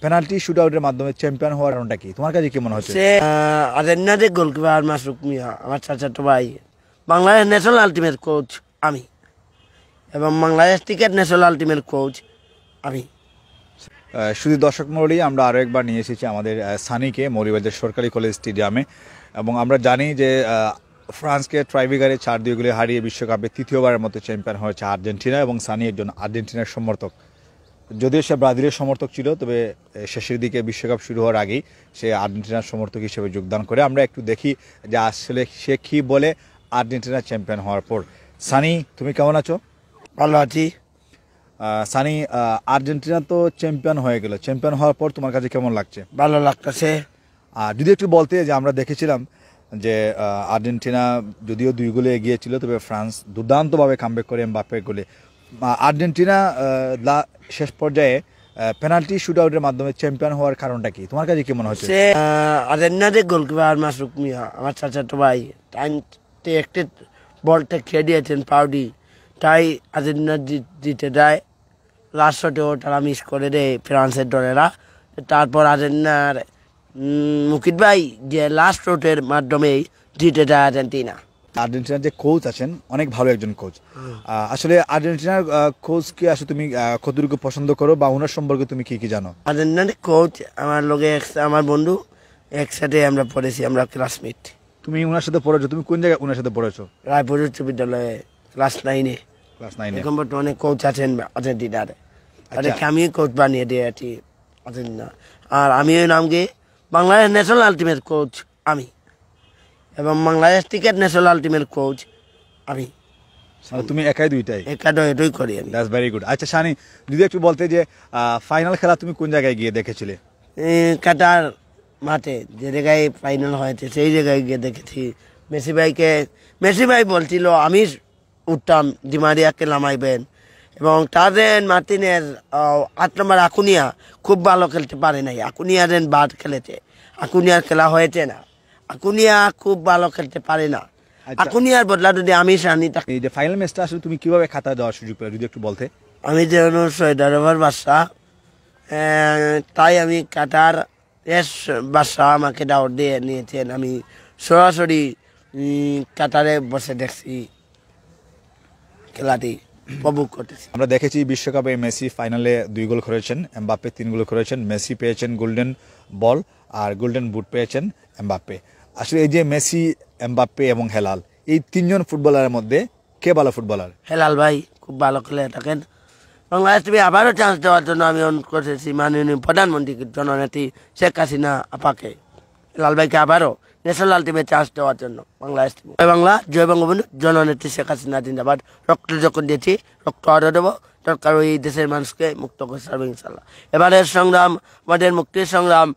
Penalty শুটআউটের মাধ্যমে champion হওয়ার কারণটা কি তোমার কাছে কি মনে হচ্ছে? সে আর্জেন্টিনার গোলকিপার মাসুক মিয়া আমার চাচাতো ভাই, বাংলাদেশ ন্যাশনাল আলটিমেট কোচ আমি, এবং Bangladesh cricket national ultimate coach আমি। শুধু দর্শক মণ্ডলী, আমরা আরও একবার নিয়ে এসেছি আমাদের সানিকে মৌলভীবাজার সরকারি কলেজ স্টেডিয়ামে, এবং আমরা জানি যে ফ্রান্সকে ট্রাইব্রেকারে 4-2 গোলে হারিয়ে বিশ্বকাপে তৃতীয়বারের মতো চ্যাম্পিয়ন হয়েছে আর্জেন্টিনা, এবং সানি একজন আর্জেন্টিনার সমর্থক। যদিও সে ব্রাজিলের সমর্থক ছিল, তবে শেষের দিকে বিশ্বকাপ শুরু হওয়ার আগেই সে আর্জেন্টিনার সমর্থক হিসেবে যোগদান করে। আমরা একটু দেখি যে আসলে সে কী বলে আর্জেন্টিনা চ্যাম্পিয়ন হওয়ার পর। সানি, তুমি কেমন আছো? ভালো আছি। সানি, আর্জেন্টিনা তো চ্যাম্পিয়ন হয়ে গেল, চ্যাম্পিয়ন হওয়ার পর তোমার কাছে কেমন লাগছে? ভালো লাগতেছে। আর যদি একটু বলতে, যে আমরা দেখেছিলাম যে আর্জেন্টিনা যদিও 2 গোলে এগিয়ে ছিল, তবে ফ্রান্স দুর্দান্তভাবে কামব্যাক করে এমবাপ্পের গোলে। আর্জেন্টিনা শেষ পর্যায়ে পেনাল্টি শুটআউটের মাধ্যমে চ্যাম্পিয়ন হওয়ার কারণটা কি তোমার কাছে কি মনে হচ্ছে? আর্জেন্টিনার গোলকিপার মাসুক মিয়া আমার চাচাতো ভাই, একটি বলটা খেয়ে দিয়েছেন পাউডি, তাই আর্জেন্টিনা জিতে যায়। লাস্ট শটেও তারা মিস করে দেয় ফ্রান্সের দলেরা। তারপর আর্জেন্টিনার মুকিত ভাই যে লাস্ট শটের মাধ্যমেই জিতে যায় আর্জেন্টিনা। আর্জেন্টিনার যে কোচ আছেন অনেক ভালো একজন কোচ। আসলে আর্জেন্টিনার কোচকে আসলে তুমি কতটুকু পছন্দ করো, বা ওনার সম্পর্কে তুমি কি কি জানো? আর্জেন্টিনার কোচ আমার লোকে আমার বন্ধু, একসাথে আমরা পড়েছি, আমরা ক্লাসমেট। তুমি ওনার সাথে পড়েছো? তুমি কোন জায়গায় ওনার সাথে পড়েছো? রায়পুর উচ্চ বিদ্যালয়ে ক্লাস 9-এ। ক্লাস 9-এ। এখন বর্তমানে কোচ আছেন আর্জেন্টিনার, তাদেরকে আমি কোচ বানিয়ে দিয়েছি আর্জেন্টিনা। আর আমি ওই নামকে বাংলাদেশ ন্যাশনাল আলটিমেট কোচ আমি, এবং Bangladesh cricket national ultimate coach আমি। তুমি একাই দুইটাই? এটাই করি আমি। That's very good. আচ্ছা সানি, যদি একটু বলতে যে ফাইনাল খেলা তুমি কোন জায়গায় গিয়ে দেখেছিলে? কাটার মাঠে, যে জায়গায় ফাইনাল হয়েছে সেই জায়গায় গিয়ে দেখেছি। মেসি ভাই বলছিল আমি উঠতাম, ডিমারিয়াকে নামাইবেন, এবং তাদের মার্টিনের 8 নম্বর আকুনিয়া খুব ভালো খেলতে পারে নাই। আকুনিয়ারের বাদ খেলেছে, আকুনিয়ার খেলা হয়েছে না। আকুনিয়া খুব ভালো খেলতে পারে না। আকুনিয়ার বদলা যদি আমি সানি। এই যে ফাইনাল ম্যাচটা আসলে তুমি কিভাবে খাতা দেওয়ার সুযোগ পেলে, যদি একটু বলতে? আমি যে সৌদি আরবের বাদশা, তাই আমি কাটার বাদশা আমাকে দাওয়াত দিয়ে নিয়েছেন। আমি সরাসরি কাতারে বসে দেখছি, খেলাটি উপভোগ করতেছি। আমরা দেখেছি বিশ্বকাপে মেসি ফাইনালে 2 গোল করেছেন, এমবাপ্পে 3 গোল করেছেন। মেসি পেয়েছেন গোল্ডেন বল, আর গোল্ডেন বুট পেয়েছেন এমবাপ্পে। আসলে এই যে মেসি, এমবাপ্পে এবং হেলাল, এই 3 জন ফুটবলারের মধ্যে কে ভালো ফুটবলার? হেলাল ভাই খুব ভালো খেলে থাকেন। বাংলাদেশ টিভি আবারও চান্স দেওয়ার জন্য আমি অনুরোধ করেছি মাননীয় প্রধানমন্ত্রী জননেত্রী শেখ হাসিনা আপাকে, হেলাল ভাইকে আবারও ন্যাশনাল টিমে চান্স দেওয়ার জন্য। বাংলাদেশ টিভি বাংলা, জয় বঙ্গবন্ধু, জননেত্রী শেখ হাসিনা জিন্দাবাদ। রক্ত যখন দিয়েছি, রক্ত আরও দেবো, দরকার ওই দেশের মানুষকে মুক্ত করে ছাড়বো ইনশাল্লাহ। এবারের সংগ্রাম আমাদের মুক্তির সংগ্রাম।